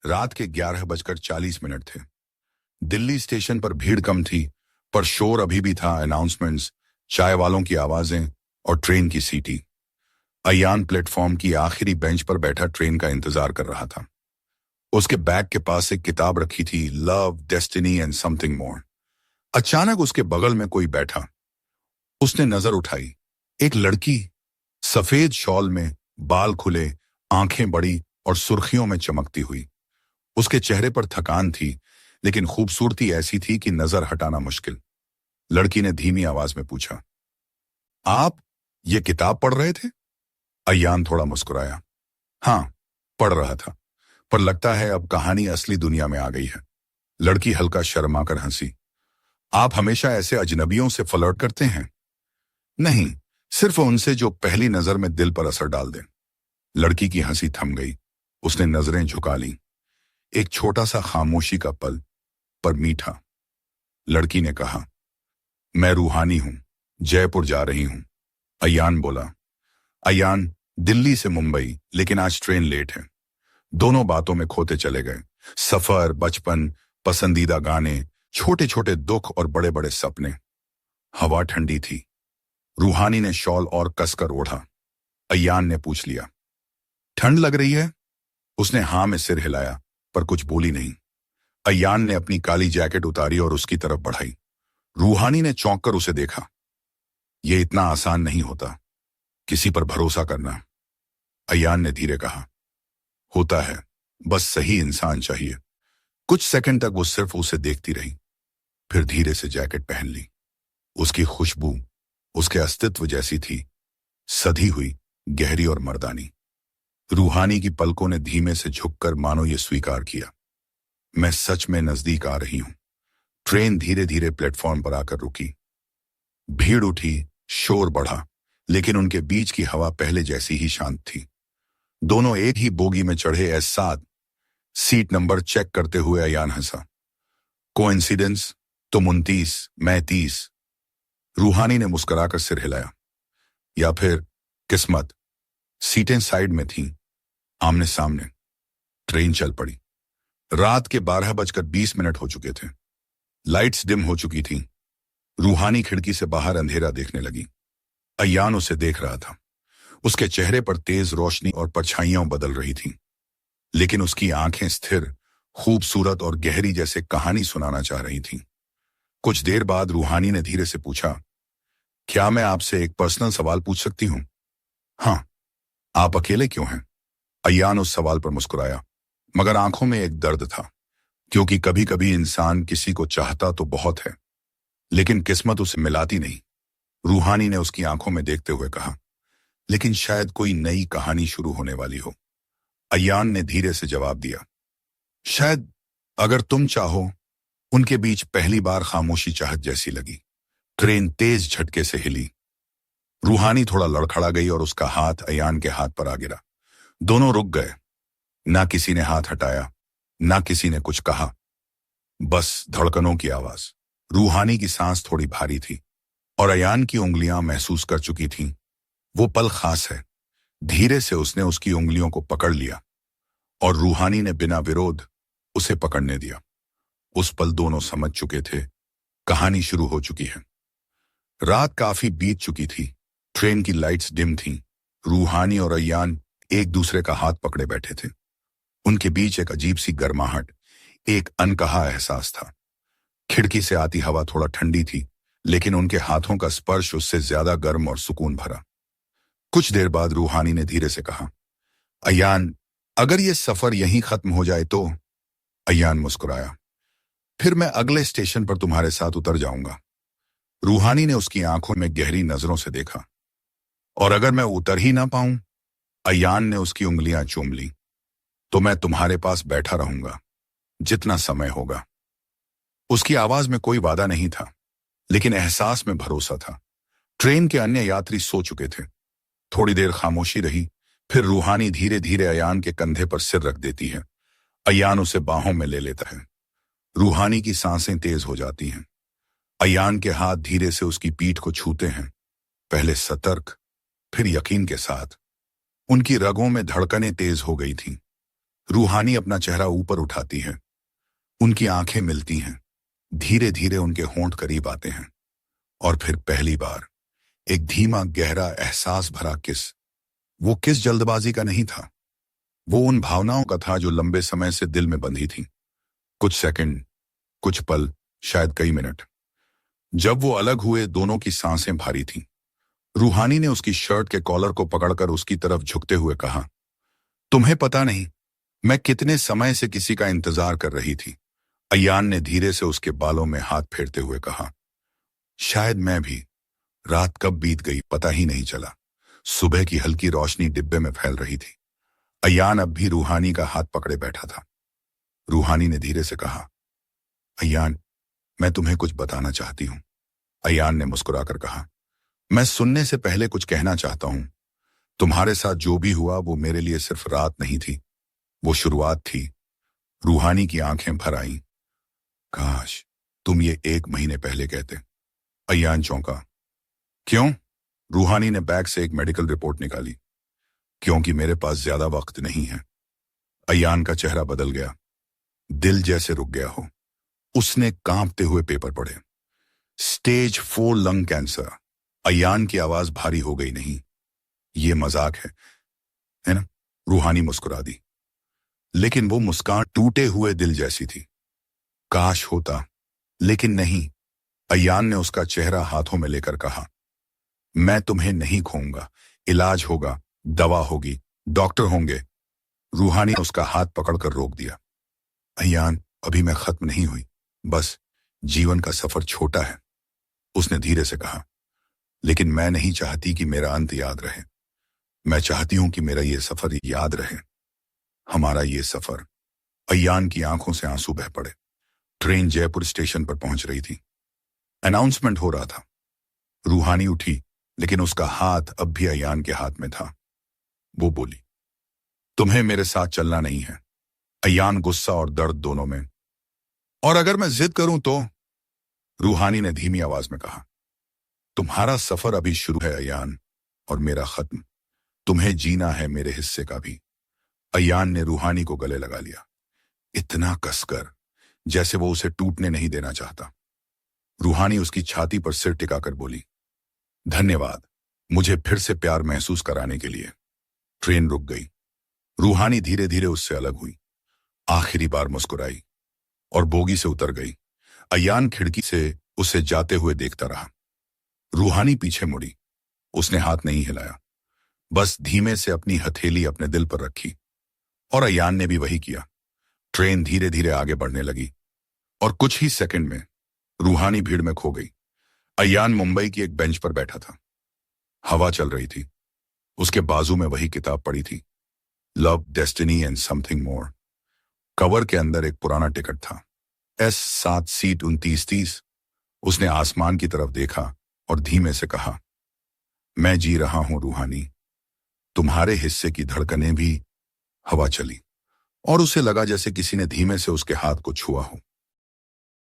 रात के 11:40 थे। दिल्ली स्टेशन पर भीड़ कम थी, पर शोर अभी भी था। अनाउंसमेंट्स, चाय वालों की आवाजें और ट्रेन की सीटी। अयान प्लेटफॉर्म की आखिरी बेंच पर बैठा ट्रेन का इंतजार कर रहा था। उसके बैग के पास एक किताब रखी थी, love, destiny and something more. अचानक उसके बगल में कोई बैठा। उसने नजर उठाई। एक लड़की, सफेद शॉल में, बाल खुले, आंखें बड़ी और सुर्खियों में चमकती हुई। उसके चेहरे पर थकान थी, लेकिन खूबसूरती ऐसी थी कि नजर हटाना मुश्किल। लड़की ने धीमी आवाज में पूछा, आप ये किताब पढ़ रहे थे? अयान थोड़ा मुस्कुराया। हाँ, पढ़ रहा था, पर लगता है अब कहानी असली दुनिया में आ गई है। लड़की हल्का शर्माकर हंसी। आप हमेशा ऐसे अजनबियों से फ्लर्ट करते हैं? नहीं, सिर्फ उनसे जो पहली नजर में दिल पर असर डाल दें। लड़की की हंसी थम गई। उसने नजरें झुका लीं। एक छोटा सा खामोशी का पल, पर मीठा। लड़की ने कहा, मैं रूहानी हूं, जयपुर जा रही हूं। अयान बोला, अयान, दिल्ली से मुंबई, लेकिन आज ट्रेन लेट है। दोनों बातों में खोते चले गए। सफर, बचपन, पसंदीदा गाने, छोटे छोटे दुख और बड़े बड़े सपने। हवा ठंडी थी। रूहानी ने शॉल और कसकर ओढ़ा। अयान ने पूछ लिया, ठंड लग रही है? उसने हां में सिर हिलाया, पर कुछ बोली नहीं। अयान ने अपनी काली जैकेट उतारी और उसकी तरफ बढ़ाई। रूहानी ने चौंक कर उसे देखा। यह इतना आसान नहीं होता, किसी पर भरोसा करना। अयान ने धीरे कहा, होता है, बस सही इंसान चाहिए। कुछ सेकंड तक वो सिर्फ उसे देखती रही, फिर धीरे से जैकेट पहन ली। उसकी खुशबू उसके अस्तित्व जैसी थी, सधी हुई, गहरी और मर्दानी। रूहानी की पलकों ने धीमे से झुककर मानो ये स्वीकार किया, मैं सच में नजदीक आ रही हूं। ट्रेन धीरे धीरे प्लेटफॉर्म पर आकर रुकी। भीड़ उठी, शोर बढ़ा, लेकिन उनके बीच की हवा पहले जैसी ही शांत थी। दोनों एक ही बोगी में चढ़े। S7 सीट नंबर चेक करते हुए अयान हंसा। कोइंसिडेंस? तुम 29, मैं 30। रूहानी ने मुस्कुराकर सिर हिलाया। या फिर किस्मत? सीटें साइड में थीं, आमने सामने। ट्रेन चल पड़ी। रात के 12:20 हो चुके थे। लाइट्स डिम हो चुकी थीं। रूहानी खिड़की से बाहर अंधेरा देखने लगी। अयान उसे देख रहा था। उसके चेहरे पर तेज रोशनी और परछाइयां बदल रही थीं, लेकिन उसकी आंखें स्थिर, खूबसूरत और गहरी, जैसे कहानी सुनाना चाह रही थीं। कुछ देर बाद रूहानी ने धीरे से पूछा, क्या मैं आपसे एक पर्सनल सवाल पूछ सकती हूं? हाँ। आप अकेले क्यों हैं? अयान उस सवाल पर मुस्कुराया, मगर आंखों में एक दर्द था, क्योंकि कभी कभी इंसान किसी को चाहता तो बहुत है, लेकिन किस्मत उसे मिलाती नहीं। रूहानी ने उसकी आंखों में देखते हुए कहा, लेकिन शायद कोई नई कहानी शुरू होने वाली हो। अयान ने धीरे से जवाब दिया, शायद, अगर तुम चाहो। उनके बीच पहली बार खामोशी चाहत जैसी लगी। ट्रेन तेज झटके से हिली। रूहानी थोड़ा लड़खड़ा गई और उसका हाथ अयान के हाथ पर आ गिरा। दोनों रुक गए। ना किसी ने हाथ हटाया, ना किसी ने कुछ कहा, बस धड़कनों की आवाज। रूहानी की सांस थोड़ी भारी थी और अयान की उंगलियां महसूस कर चुकी थीं, वो पल खास है। धीरे से उसने उसकी उंगलियों को पकड़ लिया और रूहानी ने बिना विरोध उसे पकड़ने दिया। उस पल दोनों समझ चुके थे, कहानी शुरू हो चुकी है। रात काफी बीत चुकी थी। ट्रेन की लाइट्स डिम थीं। रूहानी और अयान एक दूसरे का हाथ पकड़े बैठे थे। उनके बीच एक अजीब सी गर्माहट, एक अनकहा एहसास था। खिड़की से आती हवा थोड़ा ठंडी थी, लेकिन उनके हाथों का स्पर्श उससे ज्यादा गर्म और सुकून भरा। कुछ देर बाद रूहानी ने धीरे से कहा, अयान, अगर ये सफर यहीं खत्म हो जाए तो? अयान मुस्कुराया, फिर मैं अगले स्टेशन पर तुम्हारे साथ उतर जाऊंगा। रूहानी ने उसकी आंखों में गहरी नजरों से देखा। और अगर मैं उतर ही ना पाऊं? अयान ने उसकी उंगलियां चूम ली, तो मैं तुम्हारे पास बैठा रहूंगा, जितना समय होगा। उसकी आवाज में कोई वादा नहीं था, लेकिन एहसास में भरोसा था। ट्रेन के अन्य यात्री सो चुके थे। थोड़ी देर खामोशी रही, फिर रूहानी धीरे धीरे अयान के कंधे पर सिर रख देती है। अयान उसे बाहों में ले लेता है। रूहानी की सांसें तेज हो जाती हैं। अयान के हाथ धीरे से उसकी पीठ को छूते हैं, पहले सतर्क, फिर यकीन के साथ। उनकी रगों में धड़कनें तेज हो गई थीं। रूहानी अपना चेहरा ऊपर उठाती है। उनकी आंखें मिलती हैं। धीरे धीरे उनके होंठ करीब आते हैं। और फिर पहली बार एक धीमा गहरा एहसास भरा किस। वो किस जल्दबाजी का नहीं था। वो उन भावनाओं का था जो लंबे समय से दिल में बंधी थी। कुछ सेकंड, कुछ पल, शायद कई मिनट। जब वो अलग हुए दोनों की सांसें भारी थीं। रूहानी ने उसकी शर्ट के कॉलर को पकड़कर उसकी तरफ झुकते हुए कहा, तुम्हें पता नहीं मैं कितने समय से किसी का इंतजार कर रही थी। अयान ने धीरे से उसके बालों में हाथ फेरते हुए कहा, शायद मैं भी। रात कब बीत गई पता ही नहीं चला। सुबह की हल्की रोशनी डिब्बे में फैल रही थी। अयान अब भी रूहानी का हाथ पकड़े बैठा था। रूहानी ने धीरे से कहा, अयान, मैं तुम्हें कुछ बताना चाहती हूं। अयान ने मुस्कुराकर कहा, मैं सुनने से पहले कुछ कहना चाहता हूं। तुम्हारे साथ जो भी हुआ वो मेरे लिए सिर्फ रात नहीं थी, वो शुरुआत थी। रूहानी की आंखें भर आईं। काश तुम ये 1 महीने पहले कहते। अयान चौंका। क्यों? रूहानी ने बैग से एक मेडिकल रिपोर्ट निकाली। क्योंकि मेरे पास ज्यादा वक्त नहीं है। अयान का चेहरा बदल गया। दिल जैसे रुक गया हो। उसने कांपते हुए पेपर पढ़े। Stage 4 lung cancer. अयान की आवाज भारी हो गई। नहीं, ये मजाक है ना? रूहानी मुस्कुरा दी, लेकिन वो मुस्कान टूटे हुए दिल जैसी थी। काश होता, लेकिन नहीं। अयान ने उसका चेहरा हाथों में लेकर कहा, मैं तुम्हें नहीं खोऊंगा। इलाज होगा, दवा होगी, डॉक्टर होंगे। रूहानी ने उसका हाथ पकड़कर रोक दिया। अयान, अभी मैं खत्म नहीं हुई। बस जीवन का सफर छोटा है। उसने धीरे से कहा, लेकिन मैं नहीं चाहती कि मेरा अंत याद रहे। मैं चाहती हूं कि मेरा ये सफर याद रहे। हमारा ये सफर। अयान की आंखों से आंसू बह पड़े। ट्रेन जयपुर स्टेशन पर पहुंच रही थी। अनाउंसमेंट हो रहा था। रूहानी उठी, लेकिन उसका हाथ अब भी अयान के हाथ में था। वो बोली, तुम्हें मेरे साथ चलना नहीं है। अयान गुस्सा और दर्द दोनों में। और अगर मैं जिद करूं तो? रूहानी ने धीमी आवाज में कहा, तुम्हारा सफर अभी शुरू है अयान, और मेरा खत्म। तुम्हें जीना है मेरे हिस्से का भी। अयान ने रूहानी को गले लगा लिया, इतना कसकर जैसे वो उसे टूटने नहीं देना चाहता। रूहानी उसकी छाती पर सिर टिकाकर बोली, धन्यवाद मुझे फिर से प्यार महसूस कराने के लिए। ट्रेन रुक गई। रूहानी धीरे धीरे उससे अलग हुई, आखिरी बार मुस्कुराई और बोगी से उतर गई। अयान खिड़की से उसे जाते हुए देखता रहा। रूहानी पीछे मुड़ी। उसने हाथ नहीं हिलाया, बस धीमे से अपनी हथेली अपने दिल पर रखी। और अयान ने भी वही किया। ट्रेन धीरे धीरे आगे बढ़ने लगी और कुछ ही सेकंड में रूहानी भीड़ में खो गई। अयान मुंबई की एक बेंच पर बैठा था। हवा चल रही थी। उसके बाजू में वही किताब पड़ी थी, love, destiny and something more. Cover के अंदर एक पुराना टिकट था, S7 सीट 2930। उसने आसमान की तरफ देखा और धीमे से कहा, मैं जी रहा हूं रूहानी। तुम्हारे हिस्से की धड़कनें भी। हवा चली और उसे लगा जैसे किसी ने धीमे से उसके हाथ को छुआ हो।